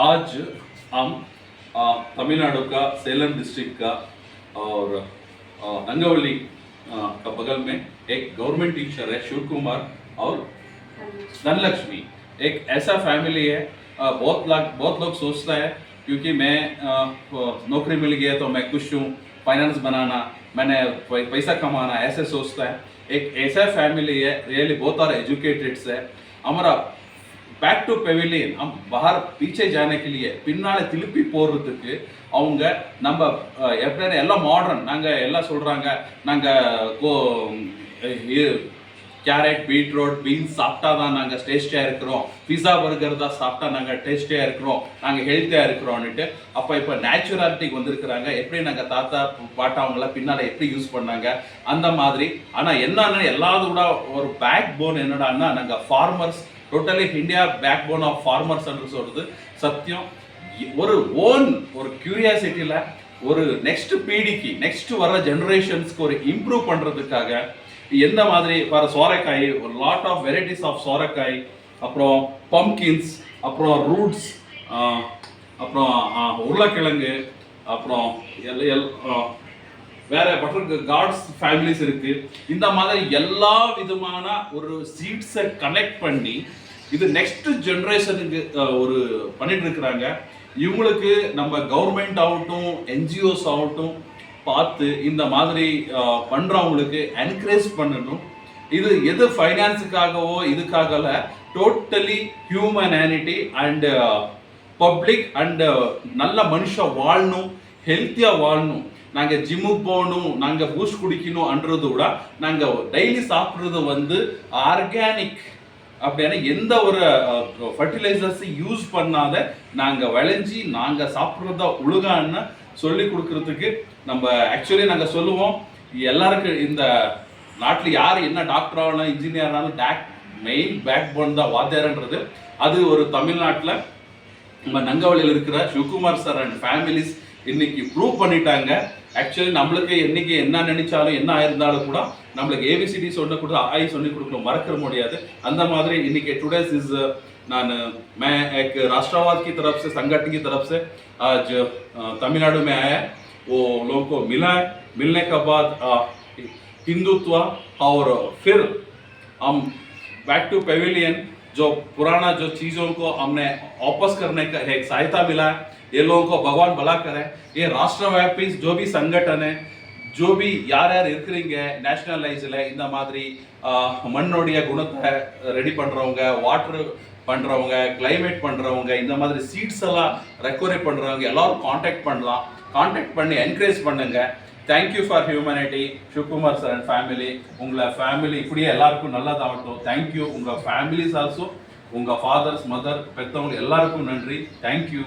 आज हम तमिलनाडु का सेलम डिस्ट्रिक्ट का और नंगवली का बगल में एक गवर्नमेंट टीचर है शिव कुमार और धनलक्ष्मी। एक ऐसा फैमिली है, बहुत लोग सोचता है क्योंकि मैं नौकरी मिल गया तो मैं खुश हूँ, फाइनेंस बनाना, मैंने पैसा कमाना, ऐसे सोचता है। एक ऐसा फैमिली है, रियली बहुत आर एजुकेटेड्स है। हमारा பேக் டு பெவிலியன் बाहर पीछे जाने के लिए பின்னால திருப்பி போறதுக்கு அவங்க நம்ம எப்படின்னா எல்லாம் மாடர்ன், நாங்கள் எல்லாம் சொல்கிறாங்க நாங்கள் கேரட் பீட்ரூட் பீன்ஸ் சாப்பிட்டா தான் நாங்கள் டேஸ்டியாக இருக்கிறோம், பிஸா பர்கர் தான் சாப்பிட்டா நாங்கள் டேஸ்டியாக இருக்கிறோம், நாங்கள் ஹெல்த்தியாக இருக்கிறோன்னுட்டு. இப்போ நேச்சுராலிட்டிக்கு வந்திருக்கிறாங்க. எப்படி நாங்கள் தாத்தா பாட்டா அவங்களாம் பின்னால் எப்படி யூஸ் பண்ணாங்க அந்த மாதிரி. ஆனால் என்னன்னா எல்லாத்தோட ஒரு பேக் போன் என்னடான்னா நாங்கள் farmers, totally India back bone of farmers என்று சொல்கிறது சத்தியம். ஒரு ஒரு கியூரியாசிட்டியில் ஒரு நெக்ஸ்ட் பீடிக்கு, நெக்ஸ்ட் வர ஜெனரேஷன்ஸ்க்கு ஒரு இம்ப்ரூவ் பண்ணுறதுக்காக எந்த மாதிரி வர சோரைக்காய், ஒரு லாட் ஆஃப் வெரைட்டிஸ் ஆஃப் சோரைக்காய், அப்புறம் பம்கின்ஸ், அப்புறம் ரூட்ஸ், அப்புறம் உருளைக்கிழங்கு, அப்புறம் வேற பட்டர் கார்ட்ஸ் ஃபேமிலிஸ் இருக்கு. இந்த மாதிரி எல்லா விதமான ஒரு சீட்ஸை கனெக்ட் பண்ணி இது நெக்ஸ்ட் ஜெனரேஷனுக்கு ஒரு பண்ணிட்டு இருக்கிறாங்க. இவங்களுக்கு நம்ம கவர்மெண்ட் ஆகட்டும், என்ஜிஓஸ் ஆகட்டும் பார்த்து இந்த மாதிரி பண்றவங்களுக்கு என்கரேஜ் பண்ணணும். இது எது ஃபைனான்ஸுக்காகவோ இதுக்காகல, totally humanity and public and நல்ல மனுஷன் வாழணும், ஹெல்த்தியா வாழணும். நாங்கள் ஜிம்முக்கு போகணும், நாங்கள் பூஸ்ட் குடிக்கணும்ன்றத விட நாங்கள் டெய்லி சாப்பிட்றது ஆர்கானிக், அப்படின்னா எந்த ஒரு ஃபர்டிலைசர்ஸ் யூஸ் பண்ணாத நாங்கள் விளைஞ்சி நாங்கள் சாப்பிட்றத ஒழுகான்னு சொல்லி கொடுக்கறதுக்கு நம்ம ஆக்சுவலி நாங்கள் சொல்லுவோம். எல்லாருக்கும் இந்த நாட்டில் யார் என்ன டாக்டர் ஆகணும், இன்ஜினியர் ஆகணும், மெயின் பேக் போன் தான் வாத்தியார்ன்றது. அது ஒரு தமிழ்நாட்டில் நம்ம நங்கவலியில் இருக்கிற சிவகுமார் சார் அண்ட் ஃபேமிலிஸ் இன்னைக்கு ப்ரூவ் பண்ணிட்டாங்க. ஆக்சுவலி நம்மளுக்கு என்னைக்கு என்ன நினைச்சாலும் என்ன ஆயிருந்தாலும் கூட நம்மளுக்கு ஏபிசிடி சொல்லி கொடுத்து ஆய் சொல்லி கொடுக்கணும், மறக்க முடியாது. அந்த மாதிரி இன்னைக்கு टुडेस इज मैं एक राष्ट्रवाद की तरफ से, संगठन की तरफ से आज तमिलनाडु में आया। वो लोगों को मिला है, मिलने के बाद हिंदुत्व और फिर हम बैक टू पेविलियन जो पुराना जो चीज़ों को हमने वापस करने का एक सहायता मिला है। ये लोगों को भगवान भला करे। ये राष्ट्रव्यापी जो भी संगठन है, जो भी यार இருக்கிறீங்க நேஷனலைஸ்ல இந்த மாதிரி மண்ணோடைய குணத்தை ரெடி பண்றவங்க, வாட்டர் பண்றவங்க, கிளைமேட் பண்றவங்க, இந்த மாதிரி சீட்ஸ் எல்லாம் ரெக்கவரி பண்றவங்க எல்லாரும் காண்டாக்ட் பண்ணலாம். காண்டாக்ட் பண்ணி என்கரேஜ் பண்ணுங்க. Thank you for humanity Sivakumar sir and family. உங்களை ஃபேமிலி இப்படியே எல்லாருக்கும் நல்லதாகட்டும். தேங்க்யூ. உங்கள் ஃபேமிலிஸ் ஆல்சோ, உங்கள் ஃபாதர்ஸ் மதர் பெற்றவங்க எல்லாருக்கும் நன்றி. தேங்க்யூ.